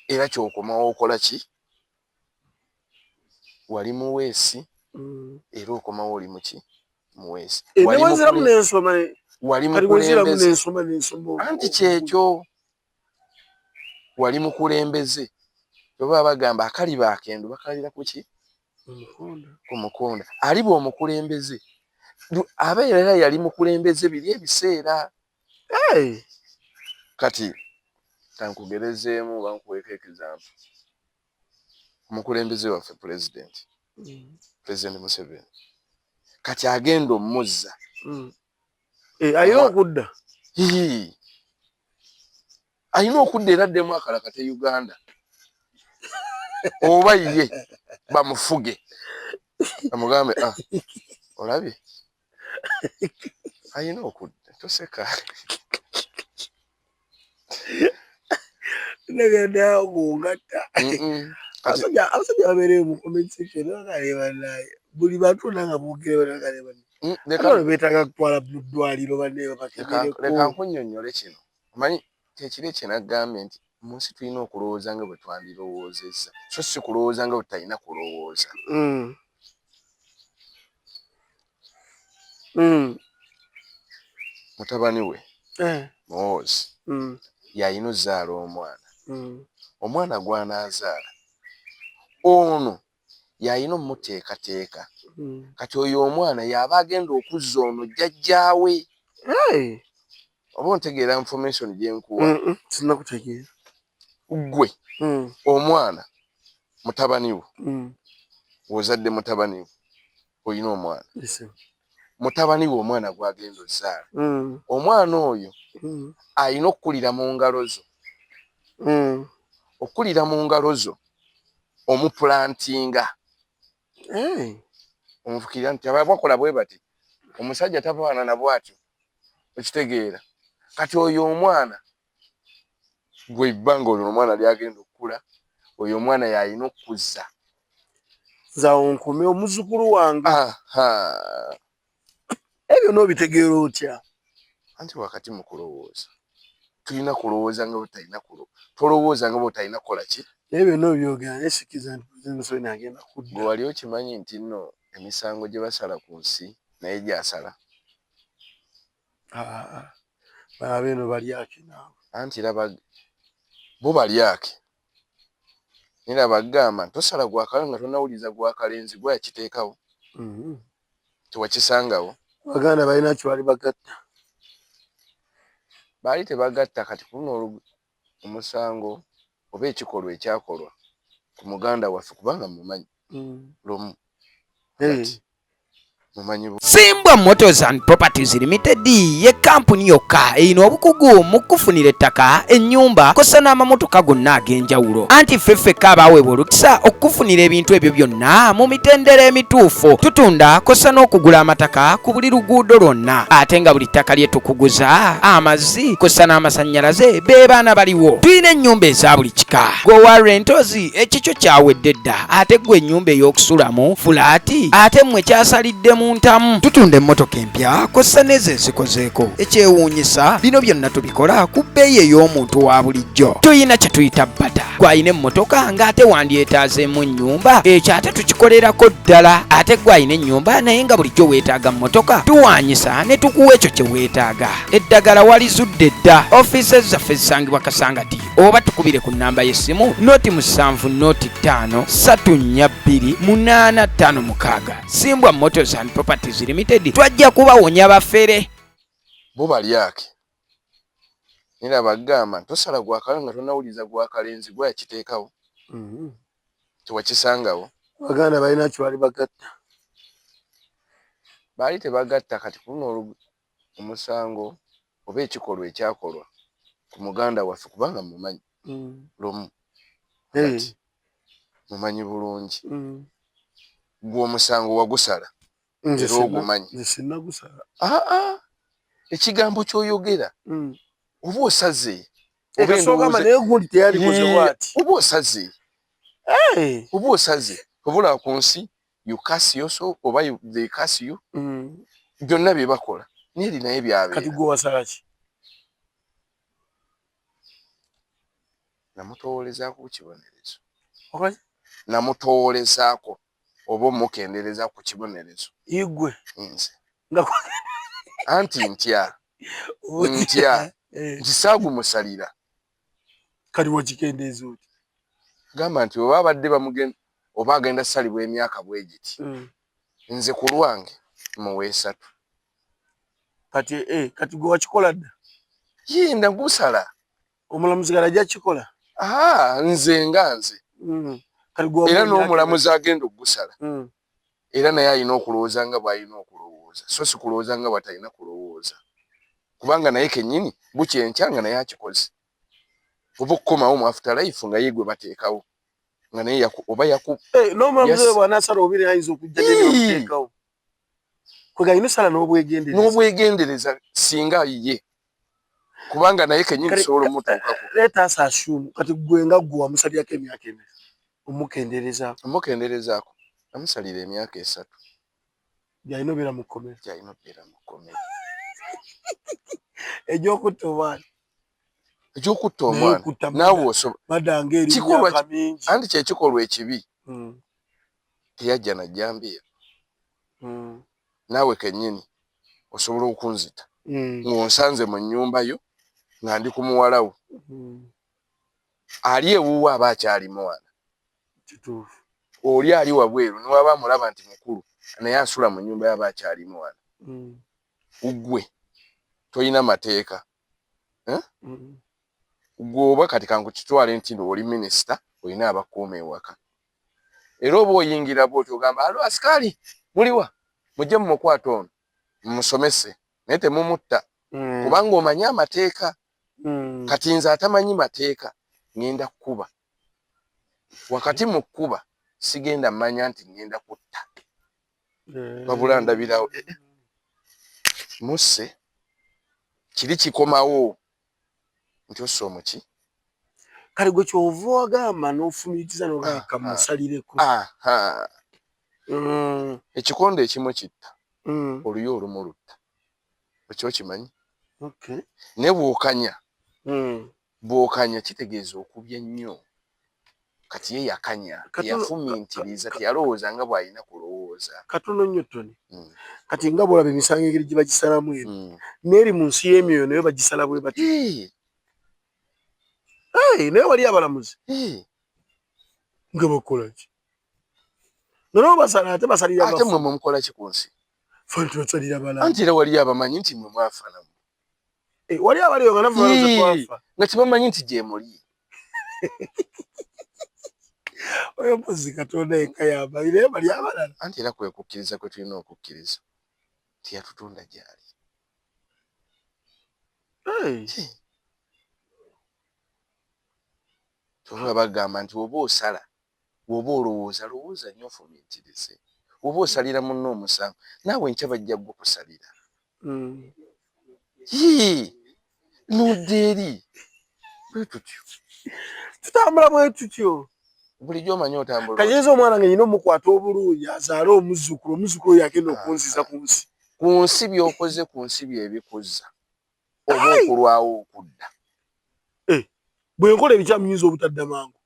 era kyokomawo okola ki wali muweesi era okomawo oli muki muweesi wali mukulembeze anti kyekyo wali mukulembeze oba bagamba akaliba akendo bakalira kuki ku mukonda ali bwe omukulembeze abeera era yali mukulembeze biri ebiseera kati tankugerezeemu bankuweeko ekizampu omukulembeze waffe pulezidenti Museveni kati agenda omuzza alina okudda alina okudda era addemu akalakate Uganda oba ye bamufuge bamugambe olabye alina okudda toseka negenda okungatta abasajja babeereyo mu comment section naye buli bantu nanga boogere beetaaga kutwala mu ddwaliro leka nkunnyonnyole kino omanyi kyekiri kyenaggambye nti mu nsi tulina okulowooza nga bwe twandirowoozezza so si kulowooza nga bwe tutalina kulowooza mutabani we Muhoozi yalina ozzaala omwana gw'anaazaala ono yalina omuteekateeka kati oyo omwana y'aba agenda okuzza ono jjajjaawe oba ontegeera information gye nkuwa sinakutegeera gwe omwana mutabani wo wozadde mutabani wo oyina omwana mutabani wo omwana gwagenda ozaala omwana oyo ayina okukulira mu ngalo zo okulira mu ngalo zo omuplantinga omufukirira nti abakola bwe bati omusajja tafaanana bw'atyo okitegeera kati oyo omwana gwe bbanga olwo omwana lyagenda okukula oyo omwana yalina okuzza zawonkome omuzukulu wange ebyo n'obitegeera otya anti wakati mu kulowooza tulina kulowooza nga butalina tolowooza nga butalina kukola ki ebyo n'obyogera nesikiza nti Museveni agenda kudda gwe wali okimanyi nti nno emisango gye basala ku nsi naye gyasala bano balyake naawe anti raba bo balyake niraba gamba tosala gwakala nga tonawuliza gwakalenzi gwakiteekawo tewakisangawo baganda balina kyebali bagatta baali tebagatta kati kuno omusango oba ekikolwa ekyakolwa ku muganda waffe kubanga mumanyi lumu Simbwa Motors and Properties Limited ye kampuni yokka eyina obukugu mu kufunira ettaka ennyumba kosa n'amamotoka gonna ag'enjawulo anti ffeffekka abaweebwa olukisa okufunira ebintu ebyo byonna mu mitendera emituufu tutunda kosa n'okugula amataka ku buli luguudo lwonna ate nga buli ttaka lye tukuguza amazzi kosa n'amasannyalaze be baana baliwo tulina ennyumba eza buli kika gowa rentals ekikyo kyawedde dda ate gwe ennyumba ey'okusulamu fulaati ate mmwe kyasaliddemu ntamu tutunda emmotoka empya kosa n'ezo ezikozeeko ekyewuunyisa bino byonna tubikola ku bbeeyi ey'omuntu wa bulijjo tuyina kye tuyita bata gwayina emmotoka ng'ate wandyetaazeemu ennyumba ekyo ate tukikolerako ddala ate gwayina ennyumba naye nga bulijjo weetaaga mmotoka tuwaanyisa ne tukuwa ekyo kye weetaaga eddagala walizudde dda ofiisi zaffe zisangibwa Kasangati oba tukubire ku nnamba y'essimu noti 7 noti 5 342 856 Simbwa Motors and Properties Limited twajja kubawonya bafere bo balyake nira bagamba tosala gwakala nga tonawuliza gwakalenzi gwakiteekawo tewakisangawo baganda balina kyebali bagatta baali tebagatta kati kuno omusango oba ekikolwa ekyakolwa ku muganda waffe kubanga mumanyi lumu mumanyi bulungi gwe omusango wagusala era ogumanyi ekigambo kyoyogera oba osaze oba osaze oba osaze obula ku nsi yukasiyoso oba they curse you byonna bye bakola niri naye byabeera kati gwe wasala ki namutowoolezaako ku kibonerezo namutowoolezaako oba omukendereza ku kibonerezo igwe nze anti ntya nkisaagumusalira kati wakikendeeza oti gamba nti oba abadde bamugenda oba agenda salibwa emyaka bwe giti nze ku lwange muwe 3 kati gwe wakikola dda yenda gusala omulamuzi galajja kikola nze nga nze era n'omulamuzi agenda okugusala era naye alina okulowooza nga bw'alina okulowooza so si kulowooza nga bw'atalina kulowooza kubanga naye kennyini bukyenkya nga naye akikoze oba okukomawo mu afterlife nga ye gwe bateekawo nga naye oba n'omulamuzi we bw'anaasala obiri ayinza okujja n'ebyokuteekawo kwe galina osala n'obwegendereza singa ye kubanga naye kennyini tusobola omutuukako leeta asa assume kati gwe nga gwe wamusalyako emyaka emeka omukenderezaako amusalira emyaka 3 gyalina obeera mu kkomera egyokutta omwana naawe osobola anti kyekikolwa ekibi teyajja najjambiya naawe kennyini osobola okunzita ng'onsanze mu nnyumba yo nga ndi ku muwalawo ali ewuwa aba akyali mwana oli ali wabweru niwaba mulaba nti mukulu naye asula mu nnyumba yaba akyali mwana ugwe toyina mateeka gwoba kati kankukitwale nti oli minisita olina abakuuma ewaka era oba oyingira bwoti ogamba alo asikali muliwa mujje mumukwata ono mumusomese naye temumutta kubanga omanyi amateeka kati nze atamanyi mateeka ngenda kukuba wakati mu kkuba sigenda mmanya nti ngenda kutta wabula ndabirawo musse kiri kikomawo nti ossa omuki kale gwe kyova wagamba n'ofumitiza n'ogaka musalireko ekikondo ekimu kitta oluyo olumu lutta ekyo kimanyi naye bw'okanya kitegeeza okubya nnyo kati ye yakanya yafumintiriza teyalowooza nga bw'alina kulowooza katono nnyo Tony kati nga bw'olaba emisango engeri gye bagisalamu eno n'eri mu nsi y'emyoyo nayo bagisala bwe bati naye wali abalamuzi nga bakola ki nolwo basala ate basalira ate mmwe mukola ki ku nsi ffe tubasalira balamu anti era wali abamanyi nti mmwe mwafaanamu wali abaliyo nga nafe baloze twafa nga tebamanyi nti gye muli oyo mpozi Katonda yekka yambaire naye bali abalala anti era kwe kukkiriza kwe tulina okukkiriza tiyatutunda gyali toba bagamba nti oba osala oba olowooza lowooza nnyo ofumintirize oba osalira munno omusango naawe nkya bajja gwe kusalira nudde eri bwe tutyo tutambula bwe tutyo bulijjo omanyi otambula kayinza omwana nga nyina omukwata obulungi azaale omuzzukulu oyo agenda okunziza ku nsi by'okoze ku nsi byebikuza oba okulwawo okudda bwe nkola ebikyamuyinza obutadda mangu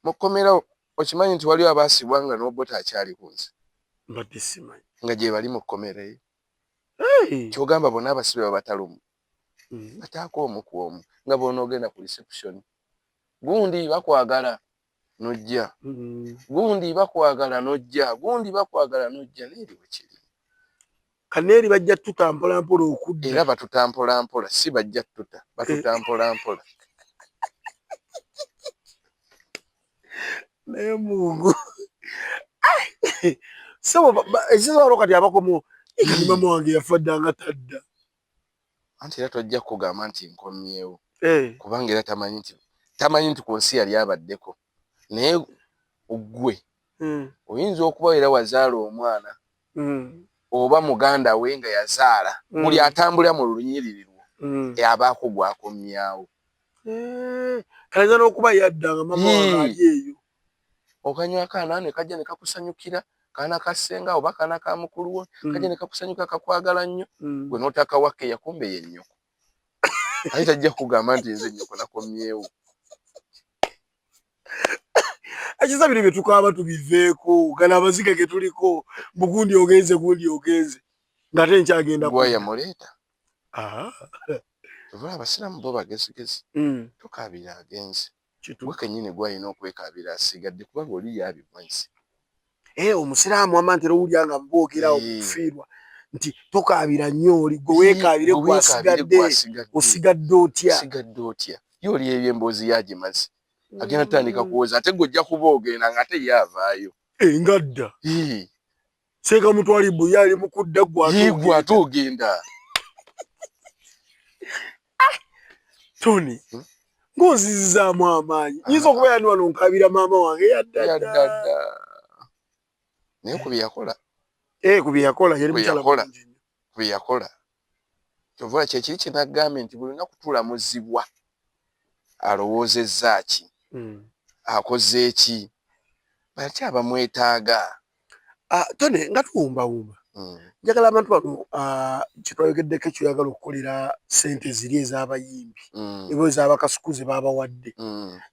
mukomera okimanyi nti waliwo abaasibwa nga n'obota akyali ku nsi mbadde simanyi nga gye bali mu kkomera eyo kyogamba bonna abasibe babatalumu bataako omu ku omu nga bonoogenda ku reception gundi bakwagala nojja gundi bakwagala nojja gundi bakwagala nojja neeri wekiri kaneeri bajja tutampola mpola okudda era batutampola mpola si bajja tuta batutampola mpola naye mungu sebo ekisobola kati abakomo kati mama wange yafaddanga tadda anti era tojja kugamba nti nkomyewo kubanga era tamanyi nti ku nsi yali abaddeko naye ogwe oyinza okuba era wazaala omwana oba muganda we nga yazaala buli atambulira mu lunyiriri lwo abaako gwakomyawo kalenza n'okuba yaddanga mama wange ali eyo okanywa akaana ne kajja ne kakusanyukira kaana ka ssenga oba kaana ka mukulu wo kajja ne kakusanyuka kakwagala nnyo gwe n'otakawakkeya kumbe ye nnyoko ate tajja kugamba nti nze nnyoko nakomyewo akiza bino bye tukaaba tubiveeko gana amaziga ge tuliko bugundi ogenze gundi ogenze ng'ate nkyagenda gwa yamuleeta tuvula abasiraamu bo bagezigezi tukaabira agenze gwe kennyini gwalina okwekaabira asigadde kubanga oli yaabimanyisi omusiraamu ama ntera owulya nga mboogera okufiirwa nti tokaabira nnyo oli gwe weekaabire gwasigadde osigadde otya ye oli ebyemboozi yagimaze agenda tutandika kuwoza ate gwe ojja kuba ogenda ng'ate ye avaayo ngadda seeka mutwali bwe yali mu kudda gwe ate ogenda Tony ng'ozizizaamu amaanyi nyinza okuba yani wano nkaabira maama wange yaddadda naye ku bye yakola ku bye yakola yali mukyala mulungi nnyo ku bye yakola kyova kyekiri kye naggambye nti buli lunaku tulamuzibwa alowoozezza ki akoze ki baki abamwetaaga Tony nga tuwumbawumba njagala abantu bano kyetwayogeddeko ekyoyagala okukolera ssente ziri ez'abayimbi eba ez'abakasukuze babawadde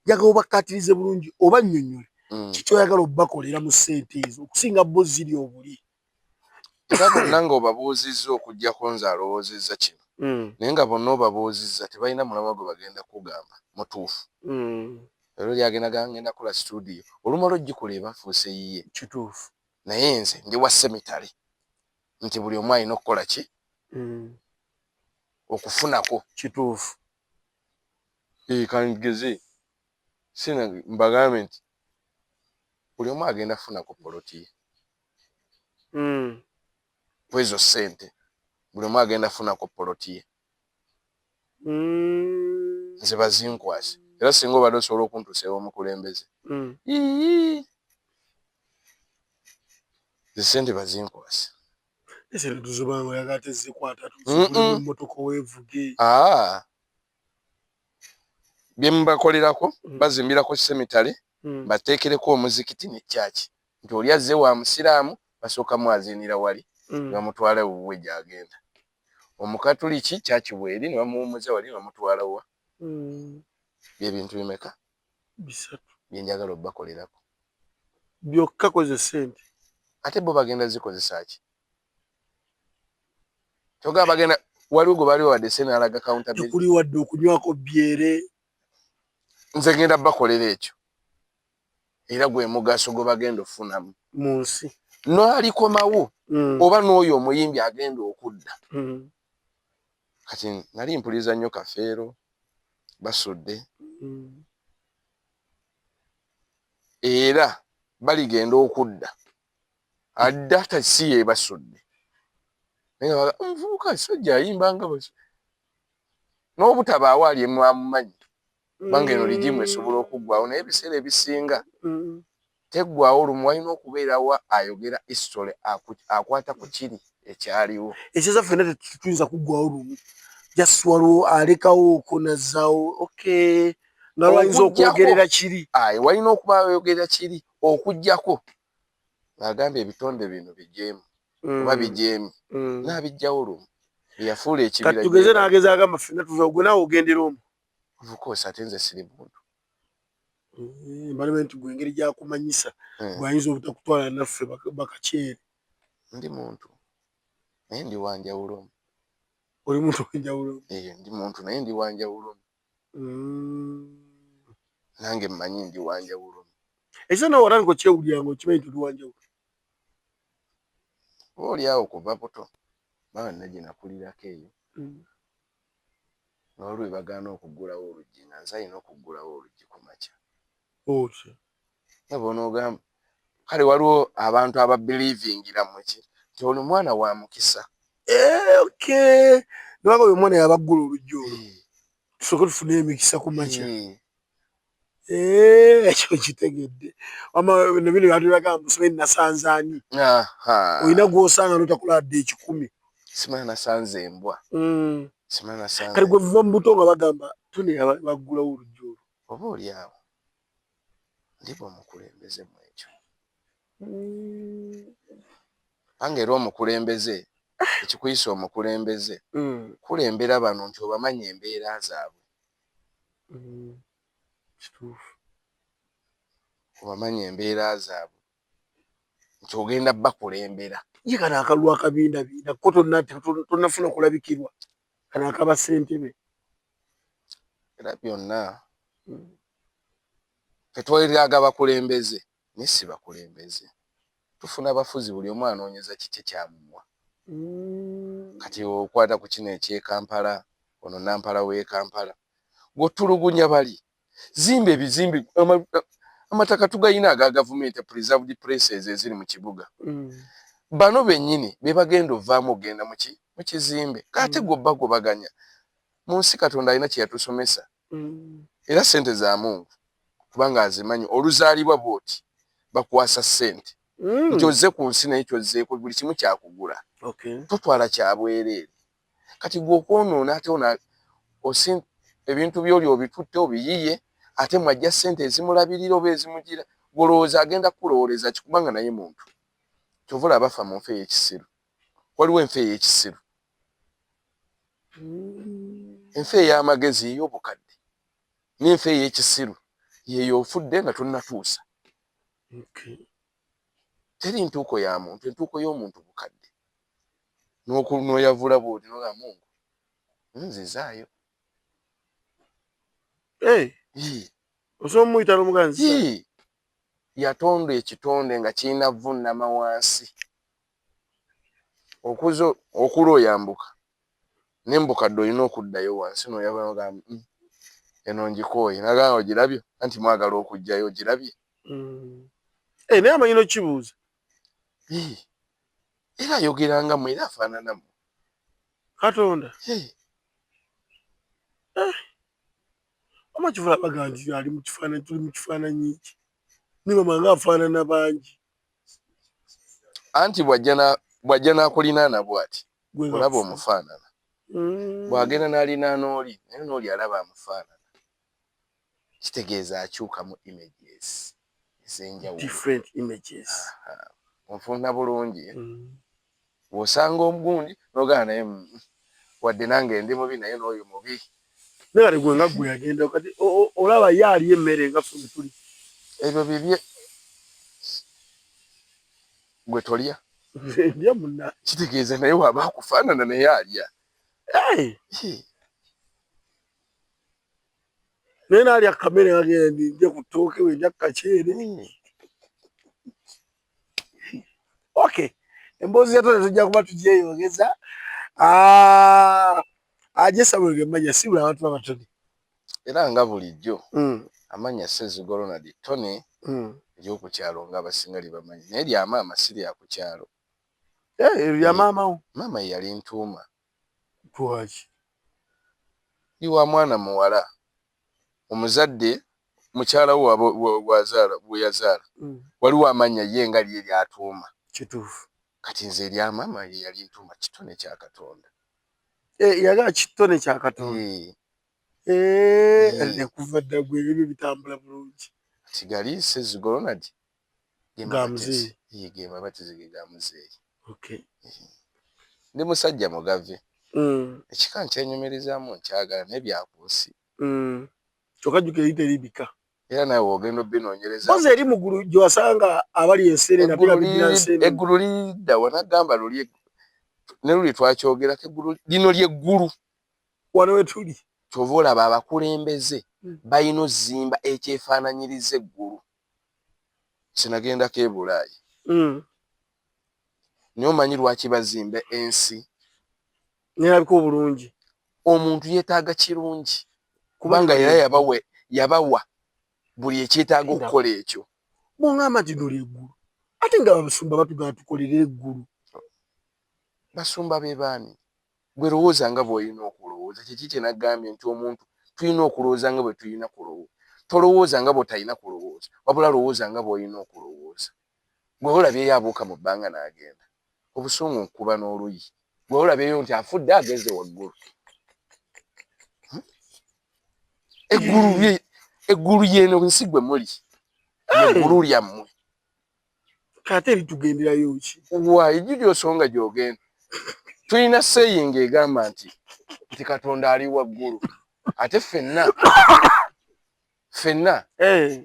njagala obakkatirize bulungi oba nnyonnyole kikyoyagala obbakolera mu ssente ezo okusinga bo ziri obuli era bonna ng'obabuuzizza okugjako nze alowoozezza kino naye nga bonna obabuuzizza tebalina mulamwa gwe bagenda kugamba mutuufu ero lyagenda gangenda kola studio olumala ogikola ebafuuse yiye kituufu naye nze ndi wa semitale nti buli omu alina okukola ki okufunako kituufu Kangeze sina mbagambe nti buli omu agenda funa ku poloti kwezo sente buli omu agenda funa ku poloti nze bazinkwase era singa obadde osobola okuntuusawo omukulembeze zisente bazinkwase ese tuzubanga yakate zikwata tuzubule mmotoka wevuge byemubakolerako bazimbirako semitale bateekereko omuzikiti ne kyaki nti oli azze wa musiraamu basooka mwazinira wali bamutwala wuwe gyagenda omukatuliki kyaki bweri ne bamuwumuza wali bamutwala wa byebintu bimeka bisatu byenjagala obbakolerako byokka koze sente ate bo bagenda zikozesa ki kyoga bagenda waliwo gwe baliwo wadde senalaga accountability kuli wadde okunywako byere nze genda bakolera ekyo era gwe mugaso gwe bagenda ofunamu mu nsi n'alikomawo oba n'oyo omuyimbi agenda okudda kati nali mpuliza nnyo Kafeero basudde era baligenda okudda adda tasi ye basudde naye nvubuka sajja ayimbanga n'obutabaawo ali mwamumanyi banga eno ligimu esobola okuggwawo naye ebiseera ebisinga teggwawo olumu walina okubeerawo ayogera history akwata ku kiri ekyaliwo ekyo zaffe nate tuyinza kuggwawo lumu just waliwo alekawo okunazaawo okay nga lwayinza okwogerera kiri walina okuba ayogerera kiri okuggyako agambye ebitonde bino bijeemu oba bijeemi n'abijjawo lumu eyafuula ekibira kati tugeze n'ageza agamba ffenna tuva gwe naawe ogendera omu of ate nze siri muntu mbalibe nti gwe engeri gyakumanyisa gwayinza obutakutwala naffe bakakyere ndi muntu naye ndi wanjawulo oli muntu wenjawulo ndi muntu naye ndi wanjawulo nange mmanyi ndi wanjawulo ekisa nawe watandika kyewulyanga okimanyi tuli wanjawulo oba oli awo kuva buto baba najje nakulirako eyo nga waliwo bagaana okuggulawo oluggi nga nze alina okuggulawo oluggi ku makya nga bonoogamba kale waliwo abantu ababilivingira muki nti oli mwana wa mukisa nibanga oyo omwana yabaggula oluggi olwo tusooke tufuneyo emikisa ku makya ekyo kitegedde nabino byatulagamba musome nasanze ani olina gwosanga notakuladde 10 simana nasanze embwa simana nasanze kale gwe vuba mu buto nga bagamba tune baggulawo oluggi olwo oba oli awo ndiba omukulembeze mu ekyo ange era omukulembeze ekikuyisa omukulembeze kulembera bano nti obamanya embeera zaabwe obamanya embeera zaabwe nti ogenda bakulembera ye kana akalwa akabindabinda ko tonnafuna kulabikirwa kana akaba ssentebe era byonna tetwetaaga bakulembeze naye si bakulembeze tufuna abafuzi buli omu anoonyeza kiki kyamumwa kati okwata ku kino ekyekampala ono nampala w'e Kampala gotulugunya bali zimba ebizimbe amataka tugayina aga gavumenti preserved places eziri mu kibuga bano bennyini be bagenda ovaamu ogenda mu kizimbe kate gobba gobaganya mu nsi Katonda alina kye yatusomesa era sente za Mungu kubanga azimanyi oluzaalibwa bwoti bakwasa sente nkyozze ku nsi naye kyozzeeko buli kimu kyakugula totwala kyabwereere kati gw'okwonoona ate ebintu by'oli obitutte obiyiye ate mwajja sente ezimulabirira oba ezimugira golowooza agenda kulowooleza kikubanga naye muntu kyova olaba afa mu nfa ey'ekisiru waliwo enfa ey'ekisiru enfa ey'amagezi ey'obukadde n'enfa ey'ekisiru yeyo ofudde nga tonnatuusa teri ntuuko ya muntu entuuko y'omuntu bukadde n'oyavula bwoti noga Mungu nzizaayo osobola omuyita n'omuganzi yatonda ekitonde nga kirina vunnama wansi okula oyambuka n'embukadde olina okuddayo wansi n'oyavula noga eno njikoye naga ogirabye anti mwagala okujjayo ogirabye naye amanyi nokibuuza era ayogeranga mu era afaananamu Katonda amakivula baga nti ali mu kifaananyi tuli mu kifaananyi ki ni mama nga afaanana bangi anti bw'ajja n'akulinaana bw'ati olaba omufaanana bw'agenda n'alinaana oli naye n'oli alaba amufaanana kitegeeza akyukamu images ez'enjawulo different images onfuna bulungi bw'osanga omugundi n'ogana naye wadde nange ndi mubi naye n'oyo mubi naye kati gwe nga gwe yagenda kati olaba ye ali emmere nga ffe tuli ebyo bibye gwe tolya ndya munna kitegeeza naye waba akufaanana naye alya naye naalya kamere ngagenda ndya ku ttooke we ndya kukaceere okay emboozi yatone tujja kuba tugyeyongeza Samuel Gemanya sibula abantu abatono era nga bulijjo amanya Ssezigo Ronald Tony ery'oku kyalo ng'abasinga libamanyi naye lya maama si lya ku kyalo lya maama maama ye yali ntuuma lwaki iwa mwana muwala omuzadde mukyala we bwe yazaala waliwo amanya ye nga lye lyatuuma kituufu kati nze erya maama ye yali ntuuma kitone kya Katonda yagaa kitone kya Katonda kuva dda gwe ebyo bitambula bulungi kati gali Ssezigo Ronald gamuzeeyi ge mabatizi ge gamuzeeyi ndi musajja mugave ekika nkyenyumirizaamu nkyagala naye byakunsi kyokka jjuka eri teribika era nawe wogenda obbinoonyereza koze eri muggulu gye wasanga abali enseere eggulu lidda wanagamba luli ne luli twakyogerako eggulu lino lyeggulu wano we tuli kyova olaba abakulembeze balina ozimba ekyefaananyiriza eggulu sinagendako e Bulaayi naye omanyi lwaki bazimba ensi nerabika obulungi omuntu yeetaaga kirungi kubanga era yabawa buli ekyetaaga okukola ekyo bwongamba nti noli eggulu ate nga abasumba batugamba tukolere eggulu basumba be baani gwe lowooza nga bw'olina okulowooza kyeki kye nagambye nti omuntu tulina okulowooza nga bwe tulina kulowooza tolowooza nga bw'otalina kulowooza wabula lowooza nga bw'olina okulowooza gwe olabyeyo abuuka mu bbanga n'agenda obusungu nkuba n'oluyi gwe olabyeyo nti afudde ageze waggulu eggulu yeno nsi gwe muli eggulu lyammwe kate eritugenderayo ki waayi giri osonga gy'ogenda tulina sayinga egamba nti Katonda ali waggulu ate ffenna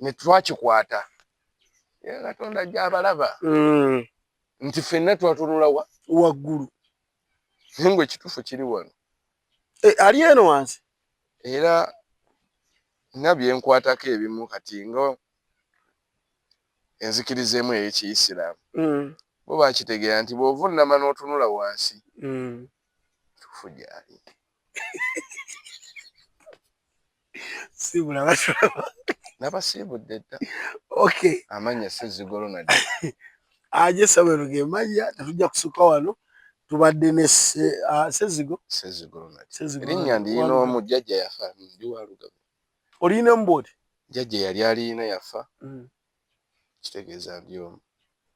ne twakikwata era Katonda gy'abalaba nti ffenna twatunula waggulu naye ngwe ekituufu kiri wano ali eno wansi era nga byenkwatako ebimu kati nga enzikirizaemu ey'Ekiyisiraamu bo bakitegeera nti bw'ovunnama n'otunula wansi tuufu gyali sibula batulaba nabasiibudde dda amanya Ssezigo Ronald Samuel Gemanya tetujja kusukka wano tubadde ne Ssezigo Ronald erinnya ndiyina omu jjajja yafa ndi wa Lugave olina mboti jjajja yali alina yafa kitegeeza ndi omu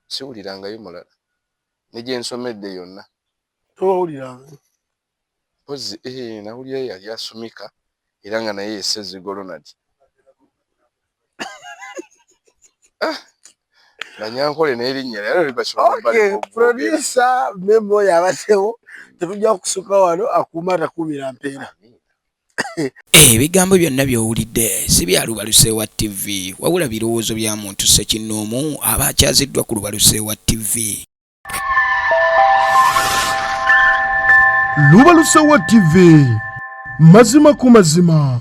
siwulirangayo mulala ne gye nsomedde yonna towuliranga pozi nawulirayo yali asumika era nga naye Ssezigo Ronald Banyankole n'erinnya lero libasobola producer membo yabatewo tetujja kusukka wano akuuma takuumira mpeera ebigambo byonna by'owulidde si bya Lubaluseewa TV wabula birowoozo bya muntu ssekinnoomu aba akyaziddwa ku Lubaluseewa TV. Lubaluseewa TV mazima ku mazima.